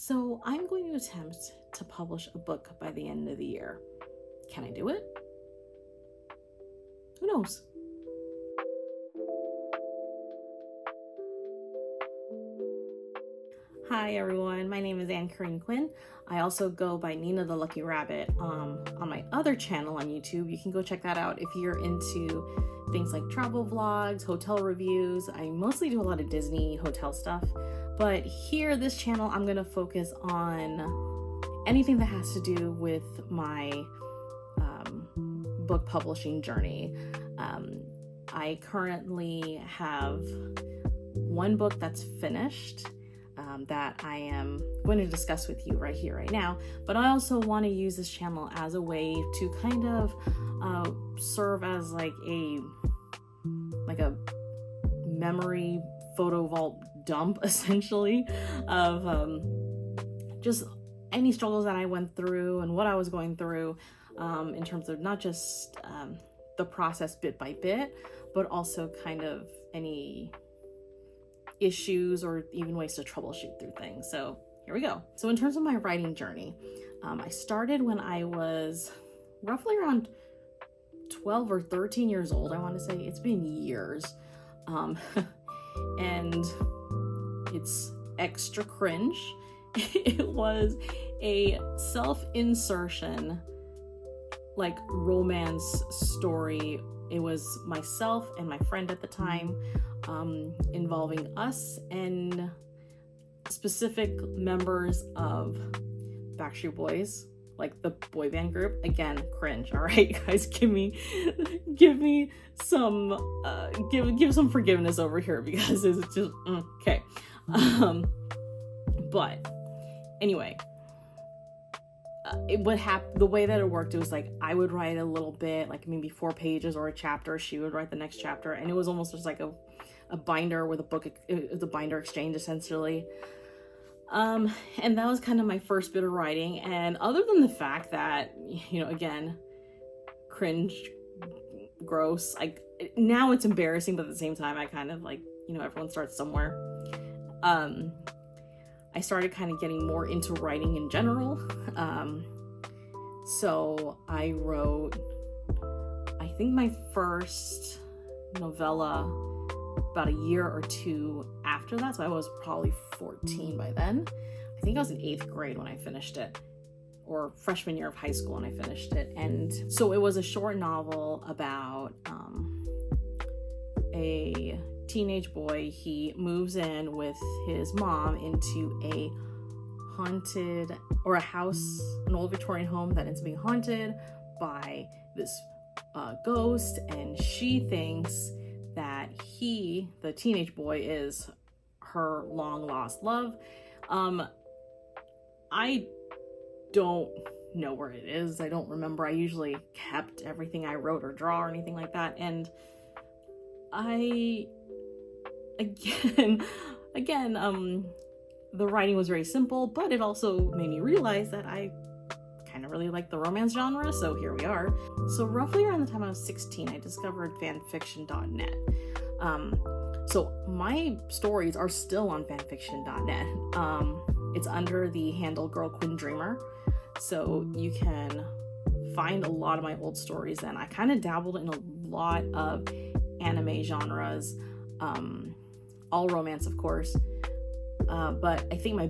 So I'm going to attempt to publish a book by the end of the year. Can I do it? Who knows? Hi everyone, my name is Anne-Karine Quinn. I also go by Nina the Lucky Rabbit on my other channel on YouTube. You can go check that out if you're into things like travel vlogs, hotel reviews. I mostly do a lot of Disney hotel stuff, but here, this channel, I'm gonna focus on anything that has to do with my book publishing journey. I currently have one book that's finished that I am going to discuss with you right here, right now. But I also want to use this channel as a way to kind of serve as like a memory photo vault dump, essentially, of just any struggles that I went through and what I was going through in terms of not just the process bit by bit, but also kind of any issues or even ways to troubleshoot through things. So here we go. So in terms of my writing journey, I started when I was roughly around 12 or 13 years old. I want to say it's been years. And it's extra cringe. It was a self-insertion, like, romance story. It was myself and my friend at the time, involving us and specific members of Backstreet Boys, like the boy band group. Again, cringe. All right, guys, give me some give some forgiveness over here, because it's just okay. But anyway, the way that it worked, it was like I would write a little bit, like maybe 4 pages or a chapter. She would write the next chapter, and it was almost just like a binder with a book, the binder exchange, essentially. And that was kind of my first bit of writing. And other than the fact that, again, cringe, gross, like, now it's embarrassing, but at the same time, I kind of like, everyone starts somewhere. I started kind of getting more into writing in general. So I wrote, I think, my first novella about a year or two after that. So I was probably 14 by then. I think I was in 8th grade when I finished it, or freshman year of high school when I finished it. And so it was a short novel about a teenage boy. He moves in with his mom into a haunted, or a house, an old Victorian home that ends up being haunted by this ghost, and she thinks that he, the teenage boy, is her long lost love. I don't know where it is. I don't remember. I usually kept everything I wrote or draw or anything like that. And the writing was very simple, but it also made me realize that I kind of really like the romance genre, so here we are. So roughly around the time I was 16, I discovered fanfiction.net. So my stories are still on fanfiction.net. It's under the handle Girl Quinn Dreamer, so you can find a lot of my old stories. And I kind of dabbled in a lot of anime genres, all romance, of course, but I think my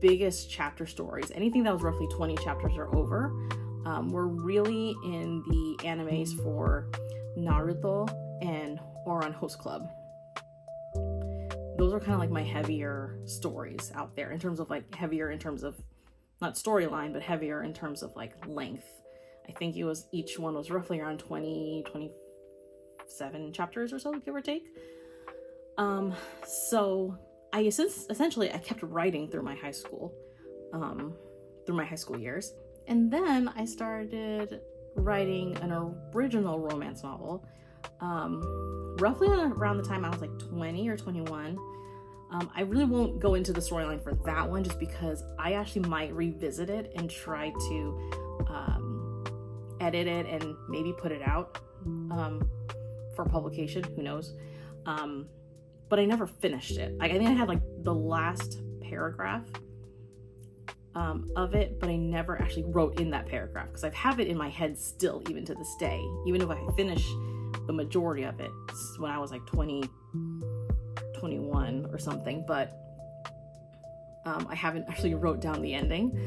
biggest chapter stories, anything that was roughly 20 chapters or over, were really in the animes for Naruto and Ouran Host Club. Those are kind of like my heavier stories out there, in terms of like heavier in terms of not storyline, but heavier in terms of like length. I think each one was roughly around 27 chapters or so, give or take. So I essentially kept writing through my high school years. And then I started writing an original romance novel, roughly around the time I was like 20 or 21. I really won't go into the storyline for that one, just because I actually might revisit it and try to edit it and maybe put it out for publication, who knows. But I never finished it. I think I had like the last paragraph of it, but I never actually wrote in that paragraph because I have it in my head still, even to this day. Even if I finish the majority of it when I was like 20, 21 or something, but I haven't actually wrote down the ending.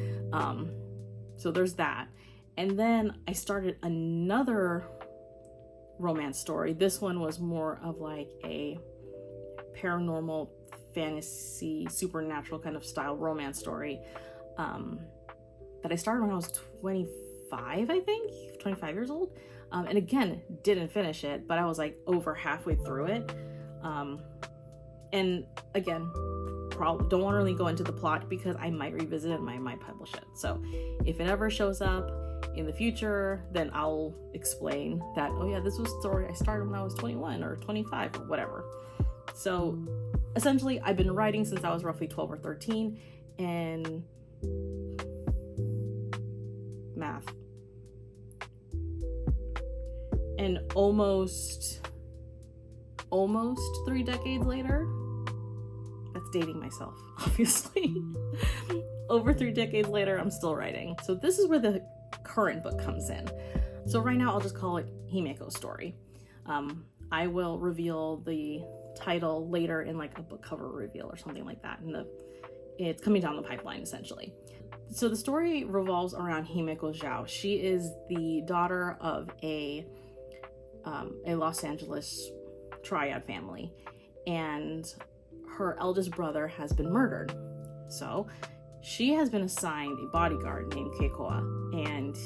So there's that. And then I started another romance story. This one was more of like a paranormal fantasy, supernatural kind of style romance story that I started when I was 25, I think, 25 years old. And again, didn't finish it, but I was like over halfway through it. And again, probably don't want to really go into the plot because I might revisit it and I might publish it. So if it ever shows up in the future, then I'll explain that, oh yeah, this was a story I started when I was 21 or 25 or whatever. So essentially, I've been writing since I was roughly 12 or 13, and math. And almost 3 decades later, that's dating myself, obviously. Over 3 decades later, I'm still writing. So this is where the current book comes in. So right now, I'll just call it Himeko's story. I will reveal the title later in like a book cover reveal or something like that. It's coming down the pipeline, essentially. So the story revolves around Himeko Zhao. She is the daughter of a Los Angeles triad family, and her eldest brother has been murdered. So she has been assigned a bodyguard named Keikoa, and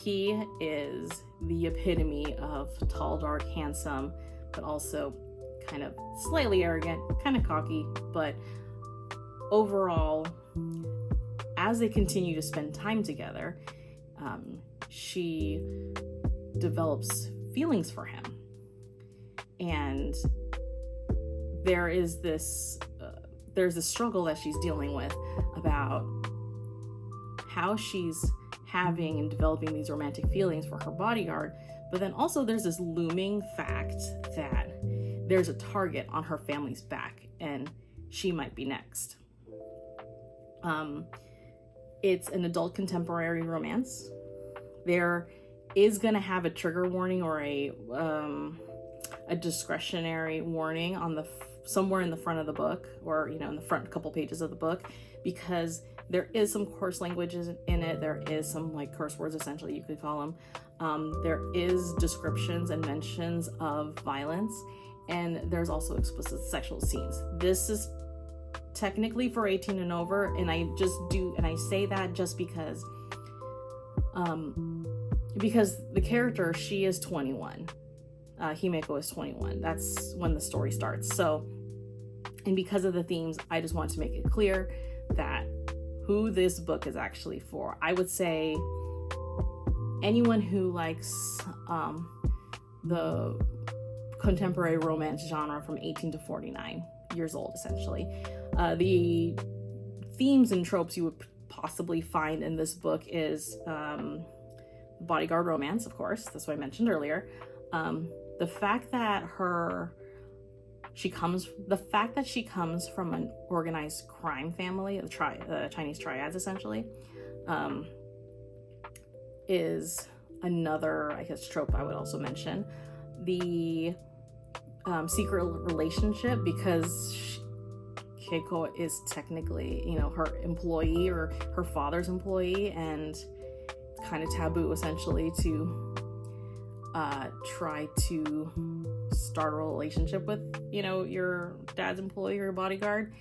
he is the epitome of tall, dark, handsome, but also kind of slightly arrogant, kind of cocky. But overall, as they continue to spend time together, she develops feelings for him. And there's this struggle that she's dealing with about how she's having and developing these romantic feelings for her bodyguard, but then also there's this looming fact that there's a target on her family's back and she might be next. It's an adult contemporary romance. There is going to have a trigger warning or a discretionary warning on somewhere in the front of the book, or in the front couple pages of the book, because there is some coarse languages in it. There is some like curse words, essentially, you could call them. There is descriptions and mentions of violence, and there's also explicit sexual scenes. This is technically for 18 and over, and I say that just because the character, she is 21. Himeko is 21. That's when the story starts. So, and because of the themes, I just want to make it clear that who this book is actually for. I would say anyone who likes the contemporary romance genre from 18 to 49 years old, essentially. The themes and tropes you would possibly find in this book is bodyguard romance, of course. That's what I mentioned earlier. The fact that she comes from an organized crime family, the Chinese triads, essentially, is another, I guess, trope I would also mention. The secret relationship, because Keiko is technically, her employee or her father's employee, and it's kind of taboo, essentially, to try to start a relationship with, your dad's employee or bodyguard.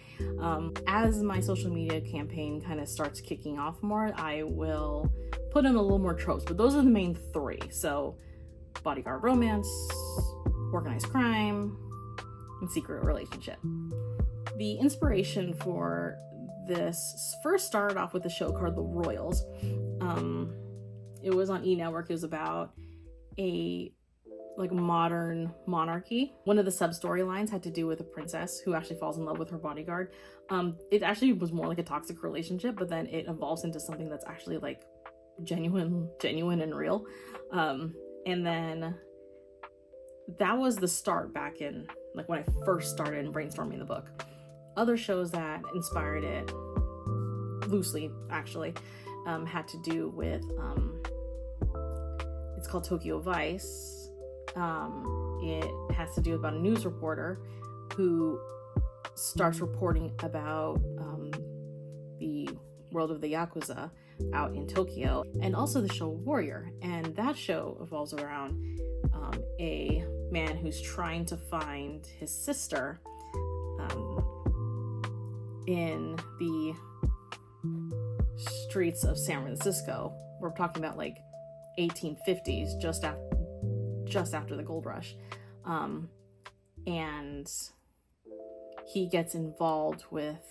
As my social media campaign kind of starts kicking off more, I will put in a little more tropes, but those are the main three. So bodyguard romance, organized crime, and secret relationship. The inspiration for this first started off with a show called The Royals. It was on E! Network. It was about a modern monarchy. One of the sub storylines had to do with a princess who actually falls in love with her bodyguard. It actually was more like a toxic relationship, but then it evolves into something that's actually like genuine and real. And then that was the start back in when I first started brainstorming the book. Other shows that inspired it loosely actually, had to do with, it's called Tokyo Vice. It has to do about a news reporter who starts reporting about the world of the Yakuza out in Tokyo, and also the show Warrior. And that show evolves around a man who's trying to find his sister in the streets of San Francisco. We're talking about like 1850s, just after the gold rush. And he gets involved with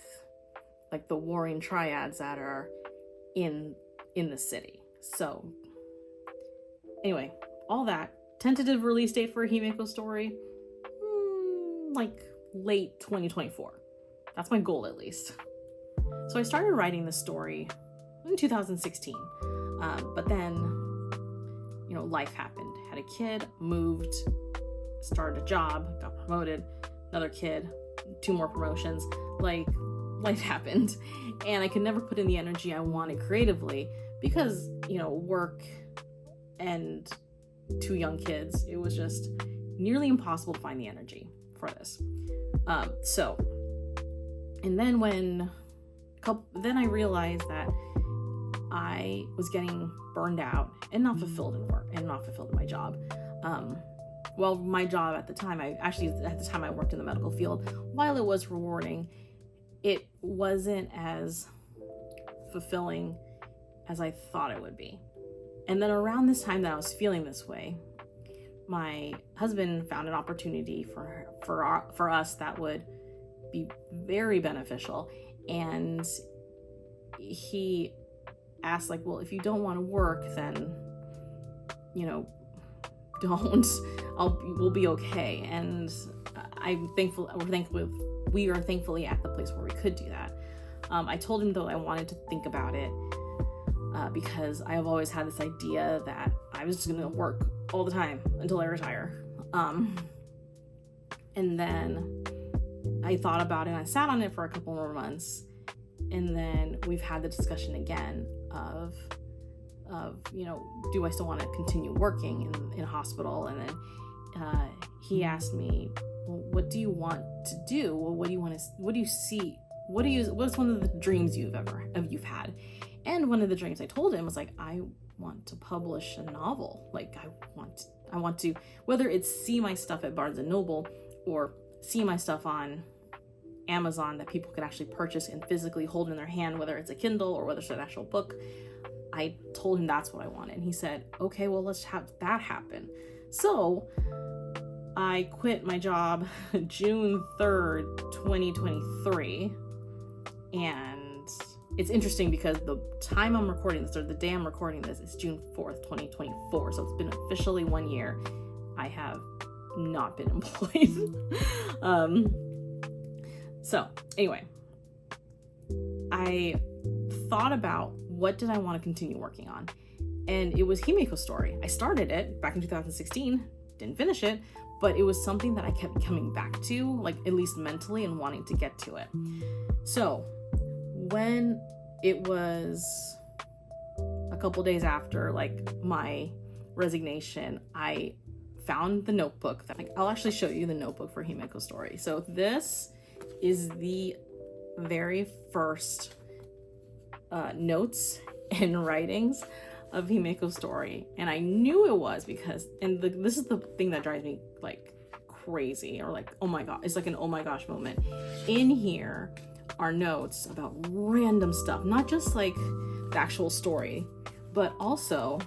like the warring triads that are in the city. So anyway, all that. Tentative release date for Himeko Story, like late 2024. That's my goal, at least. So I started writing this story in 2016, but then, you know, life happened. Had a kid, moved, started a job, got promoted, another kid, 2 more promotions. Like, life happened, and I could never put in the energy I wanted creatively because, you know, work and 2 young kids. It was just nearly impossible to find the energy for this. And then then I realized that I was getting burned out and not fulfilled in work and not fulfilled in my job. Well, my job at the time, I worked in the medical field. While it was rewarding, it wasn't as fulfilling as I thought it would be. And then around this time that I was feeling this way, my husband found an opportunity for us that would be very beneficial. And he asked, like, well, if you don't want to work, then, you know, don't. We'll be okay. And we are thankfully at the place where we could do that. I told him, though, I wanted to think about it. Because I have always had this idea that I was just going to work all the time until I retire. And then I thought about it and I sat on it for a couple more months. And then we've had the discussion again of you know, do I still want to continue working in a hospital? And then he asked me, well, what do you want to do? Well, what do you see? What's one of the dreams you've had? And one of the dreams I told him was like, I want to publish a novel. Like I want to, whether it's see my stuff at Barnes and Noble or see my stuff on Amazon that people could actually purchase and physically hold in their hand, whether it's a Kindle or whether it's an actual book. I told him that's what I wanted. And he said, okay, well, let's have that happen. So I quit my job June 3rd, 2023. And it's interesting because the time I'm recording this, or the day I'm recording this, is June 4th, 2024. So it's been officially 1 year. I have not been employed. So anyway, I thought about what did I want to continue working on? And it was Himeko Story. I started it back in 2016, didn't finish it, but it was something that I kept coming back to, like at least mentally, and wanting to get to it. So when it was a couple days after like my resignation, I found the notebook that I'll actually show you the notebook for Himeko Story. So this is the very first notes and writings of Himeko Story, and I knew it was because, and this is the thing that drives me like crazy, or like, oh my god, it's like an oh my gosh moment. In here are notes about random stuff, not just like the actual story, but also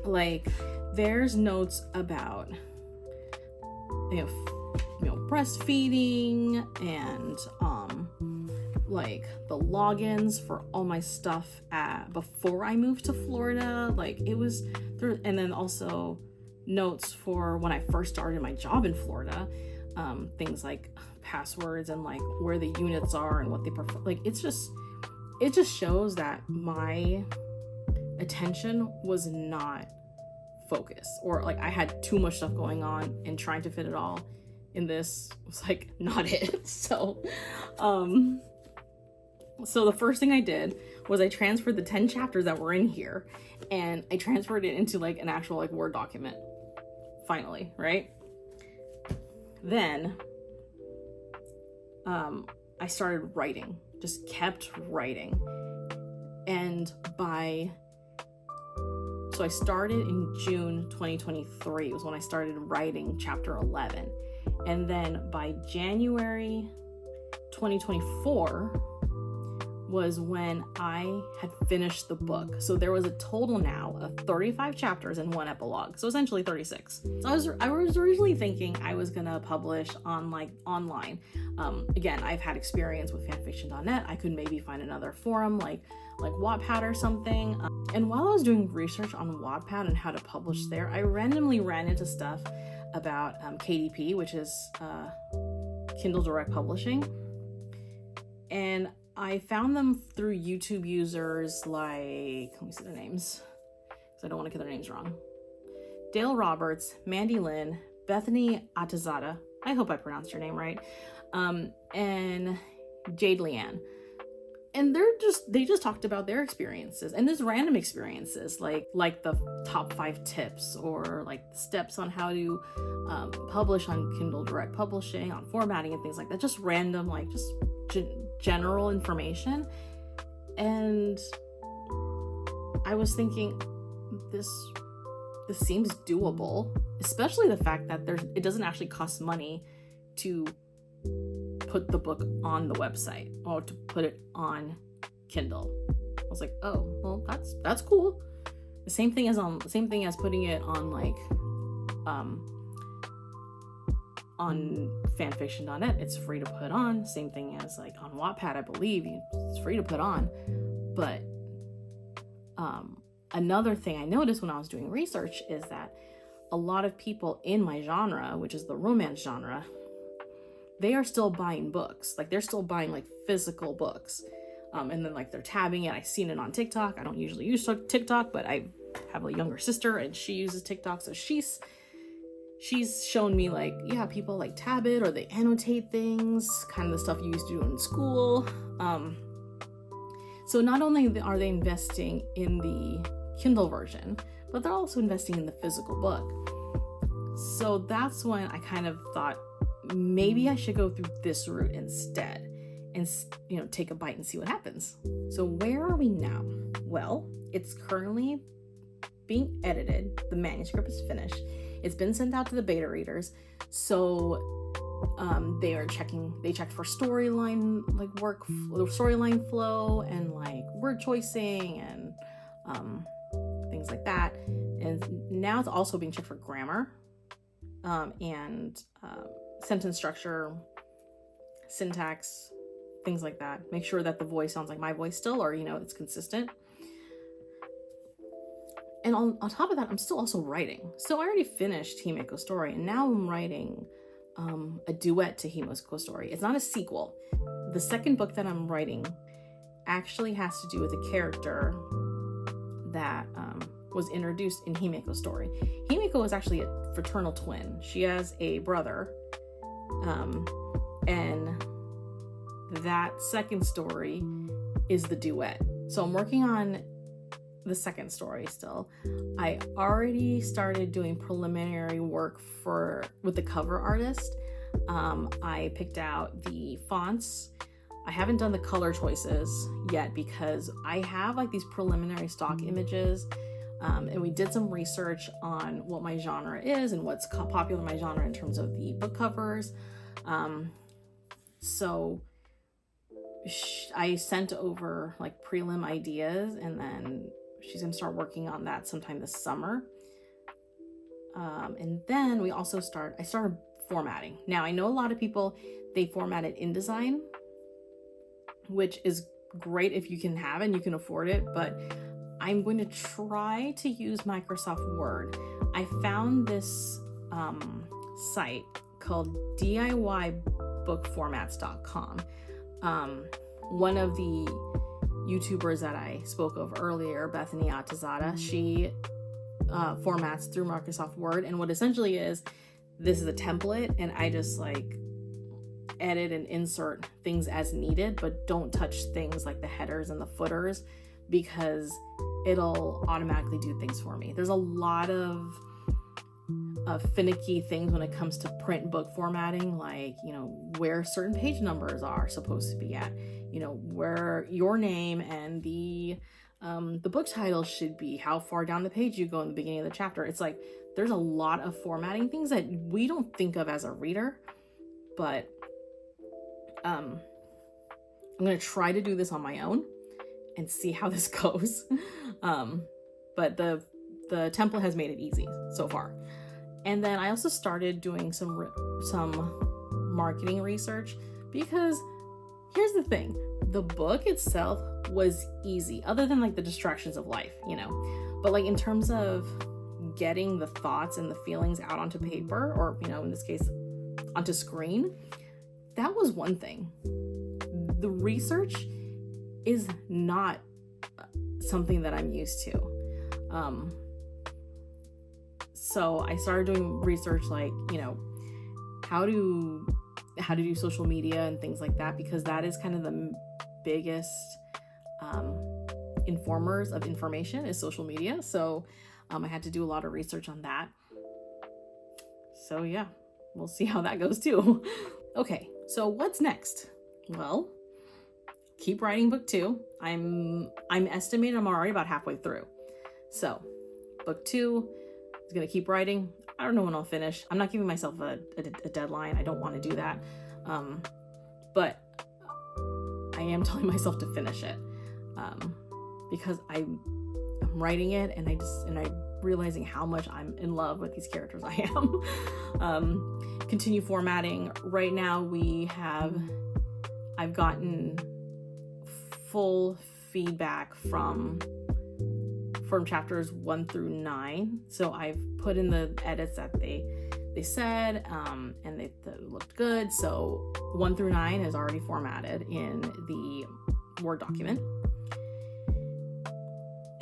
like there's notes about breastfeeding and like the logins for all my stuff before I moved to Florida. Like it was there, and then also notes for when I first started my job in Florida, things like passwords and like where the units are and what they prefer. Like it just shows that my attention was not focused, or like I had too much stuff going on and trying to fit it all in this was like not it. So So the first thing I did was I transferred the 10 chapters that were in here, and I transferred it into like an actual like Word document. Finally, right? Then I started writing, just kept writing. And so I started in June 2023 was when I started writing chapter 11. And then by January 2024 was when I had finished the book. So there was a total now of 35 chapters and 1 epilogue. So essentially 36. So I was originally thinking I was gonna publish on like online. Again, I've had experience with fanfiction.net. I could maybe find another forum like Wattpad or something. And while I was doing research on Wattpad and how to publish there, I randomly ran into stuff about KDP, which is Kindle Direct Publishing. And I found them through YouTube users like, let me see their names, because I don't want to get their names wrong. Dale Roberts, Mandy Lynn, Bethany Atazada, I hope I pronounced your name right, and Jade Leanne. And they just talked about their experiences, and there's random experiences like the top 5 tips, or like steps on how to publish on Kindle Direct Publishing, on formatting and things like that. Just random, like just general information. And I was thinking, this seems doable, especially the fact that it doesn't actually cost money to put the book on the website or to put it on Kindle. I was like, oh, well, that's cool. The same thing as putting it on like on fanfiction.net. It's free to put on. Same thing as like on Wattpad, I believe it's free to put on. But another thing I noticed when I was doing research is that a lot of people in my genre, which is the romance genre, they are still buying books. Like they're still buying like physical books. And then like they're tabbing it. I've seen it on TikTok. I don't usually use TikTok, but I have a younger sister and she uses TikTok. So she's shown me like, yeah, people like tab it or they annotate things, kind of the stuff you used to do in school. So not only are they investing in the Kindle version, but they're also investing in the physical book. So that's when I kind of thought, maybe I should go through this route instead and, take a bite and see what happens. So where are we now? Well, it's currently being edited. The manuscript is finished. It's been sent out to the beta readers. So they checked for storyline, like storyline flow and like word choicing and things like that. And now it's also being checked for grammar and sentence structure, syntax, things like that. Make sure that the voice sounds like my voice still, or it's consistent. And on top of that, I'm still also writing. So I already finished Himiko's story, and now I'm writing a duet to Himiko's story. It's not a sequel. The second book that I'm writing actually has to do with a character that was introduced in Himiko's story. Himiko is actually a fraternal twin. She has a brother, and that second story is the duet. So I'm working on the second story still. I already started doing preliminary work with the cover artist. I picked out the fonts. I haven't done the color choices yet because I have like these preliminary stock images, and we did some research on what my genre is and what's popular in my genre in terms of the book covers. So I sent over like prelim ideas, and then she's gonna start working on that sometime this summer. And then I started formatting. Now I know a lot of people, they format it in InDesign, which is great if you can have it and you can afford it, but I'm going to try to use Microsoft Word. I found this site called DIYbookformats.com. One of the YouTubers that I spoke of earlier, Bethany Atazada, she formats through Microsoft Word, and what essentially is, this is a template, and I just like edit and insert things as needed, but don't touch things like the headers and the footers, because it'll automatically do things for me. There's a lot of finicky things when it comes to print book formatting, like, you know, where certain page numbers are supposed to be at, you know, where your name and the book title should be, how far down the page you go in the beginning of the chapter. It's like there's a lot of formatting things that we don't think of as a reader, but I'm gonna try to do this on my own and see how this goes. But the template has made it easy so far. And then I also started doing some marketing research, because here's the thing, the book itself was easy, other than like the distractions of life, you know, but like in terms of getting the thoughts and the feelings out onto paper, or, you know, in this case onto screen, that was one thing. The research is not something that I'm used to. So I started doing research, like, you know, how to do social media and things like that, because that is kind of the biggest informers of information is social media. So I had to do a lot of research on that. So yeah, we'll see how that goes too. Okay, so what's next? Well, keep writing book 2. I'm estimating I'm already about halfway through. So book 2 is gonna keep writing. I don't know when I'll finish. I'm not giving myself a deadline. I don't want to do that. But I am telling myself to finish it, because I'm writing it, and I'm realizing how much I'm in love with these characters I am. Continue formatting. Right now I've gotten full feedback from chapters 1 through 9. So I've put in the edits that they said, and they looked good. So 1 through 9 is already formatted in the Word document.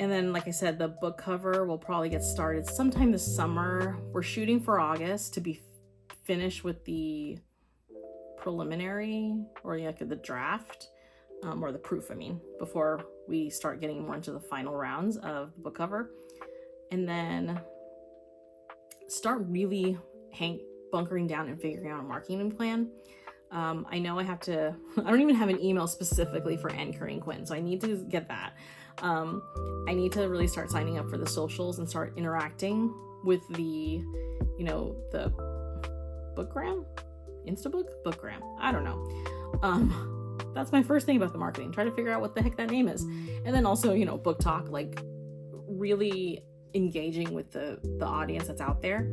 And then, like I said, the book cover will probably get started sometime this summer. We're shooting for August to be finished with the preliminary, or like the draft, or the proof, before we start getting more into the final rounds of the book cover. And then start really bunkering down and figuring out a marketing plan. I know I don't even have an email specifically for Anchoring Quinn, so I need to get that. I need to really start signing up for the socials and start interacting with the bookgram, bookgram. I don't know. That's my first thing about the marketing. Try to figure out what the heck that name is. And then also, book talk, like really engaging with the audience that's out there.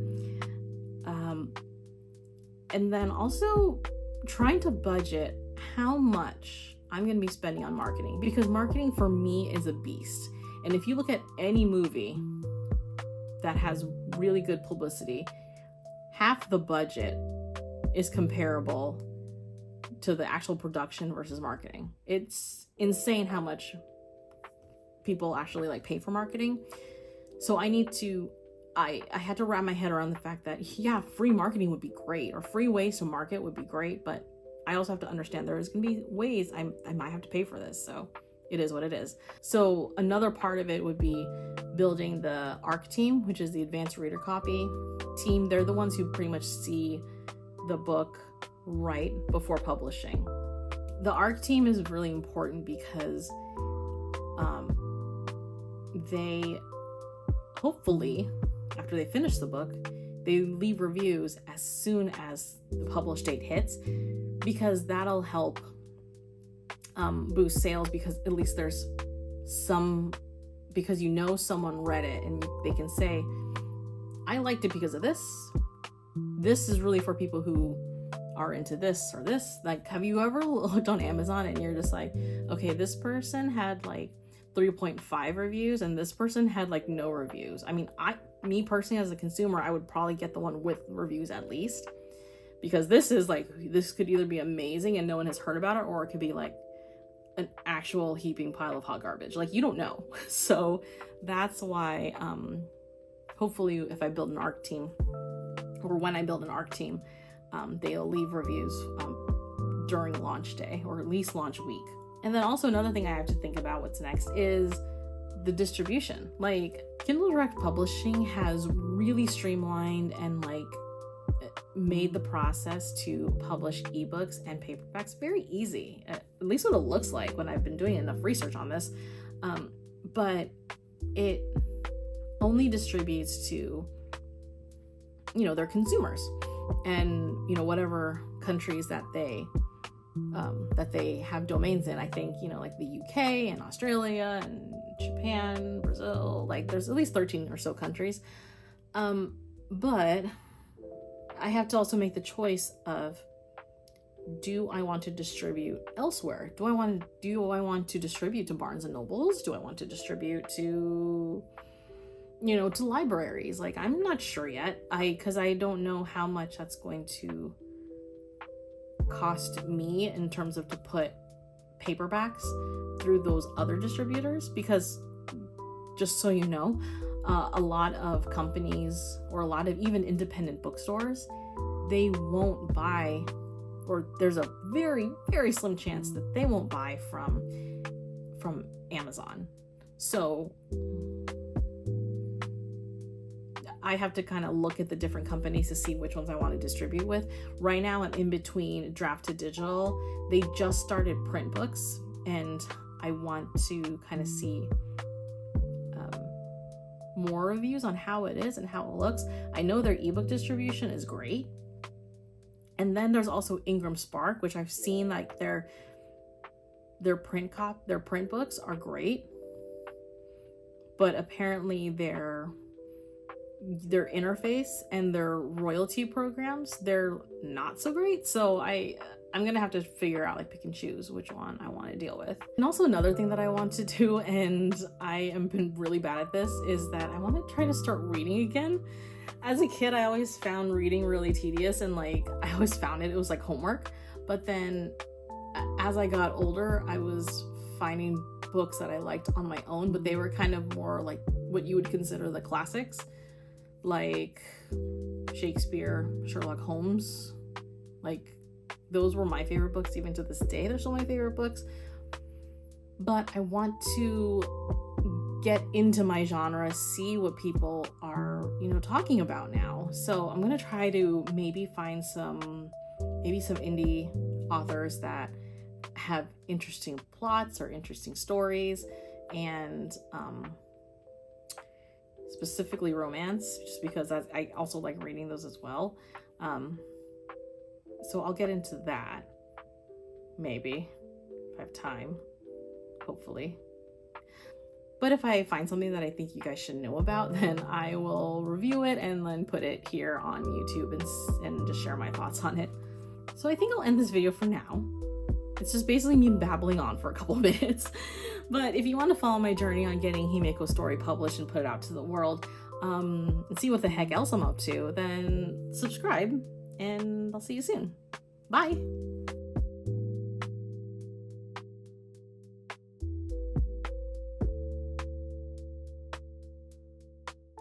And then also trying to budget how much I'm going to be spending on marketing, because marketing for me is a beast. And if you look at any movie that has really good publicity, half the budget is comparable to the actual production versus marketing. It's insane how much people actually pay for marketing. So I had to wrap my head around the fact that, yeah, free marketing would be great, or free ways to market would be great, but I also have to understand there is going to be ways I might have to pay for this. So it is what it is. So another part of it would be building the ARC team, which is the Advanced Reader Copy team. They're the ones who pretty much see the book right before publishing. The ARC team is really important because they hopefully, after they finish the book, they leave reviews as soon as the publish date hits, because that'll help boost sales, because at least there's because someone read it and they can say, I liked it because of this. This is really for people who are into this or this. Like, have you ever looked on Amazon and you're just like, okay, this person had 3.5 reviews and this person had no reviews. Me personally as a consumer, I would probably get the one with reviews at least, because this could either be amazing and no one has heard about it, or it could be an actual heaping pile of hot garbage. You don't know. So that's why hopefully if I build an ARC team, or when I build an ARC team, they'll leave reviews during launch day, or at least launch week. And then also another thing I have to think about what's next is the distribution. Like, Kindle Direct Publishing has really streamlined and like made the process to publish ebooks and paperbacks very easy, at least what it looks like when I've been doing enough research on this. But it only distributes to, their consumers, and whatever countries that they have domains in. I think like the UK and Australia and Japan, Brazil, like there's at least 13 or so countries. But I have to also make the choice of, do I want to distribute elsewhere? Do I want to distribute to Barnes and Nobles? Do I want to distribute to to libraries? Like, I'm not sure yet. Because I don't know how much that's going to cost me in terms of to put paperbacks through those other distributors, because just so you know, a lot of companies, or a lot of even independent bookstores, they won't buy, or there's a very, very slim chance that they won't buy from Amazon. So I have to kind of look at the different companies to see which ones I want to distribute with. Right now I'm in between Draft to Digital. They just started print books, and I want to kind of see more reviews on how it is and how it looks. I know their ebook distribution is great. And then there's also Ingram Spark, which I've seen like their print books are great, but apparently their interface and their royalty programs, they're not so great. So I'm gonna have to figure out, like, pick and choose which one I want to deal with. And also another thing that I want to do, and I am been really bad at this, is that I want to try to start reading again. As a kid, I always found reading really tedious, and like I always found it was like homework. But then as I got older, I was finding books that I liked on my own, but they were kind of more like what you would consider the classics, like Shakespeare, Sherlock Holmes. Like, those were my favorite books. Even to this day, they're still my favorite books. But I want to get into my genre, see what people are, talking about now. So I'm gonna try to maybe find some indie authors that have interesting plots or interesting stories, and specifically romance, just because I also like reading those as well. So I'll get into that, maybe, if I have time, hopefully. But if I find something that I think you guys should know about, then I will review it and then put it here on YouTube and just share my thoughts on it. So I think I'll end this video for now. It's just basically me babbling on for a couple minutes. But if you want to follow my journey on getting Himeko's story published and put it out to the world, and see what the heck else I'm up to, then subscribe, and I'll see you soon. Bye!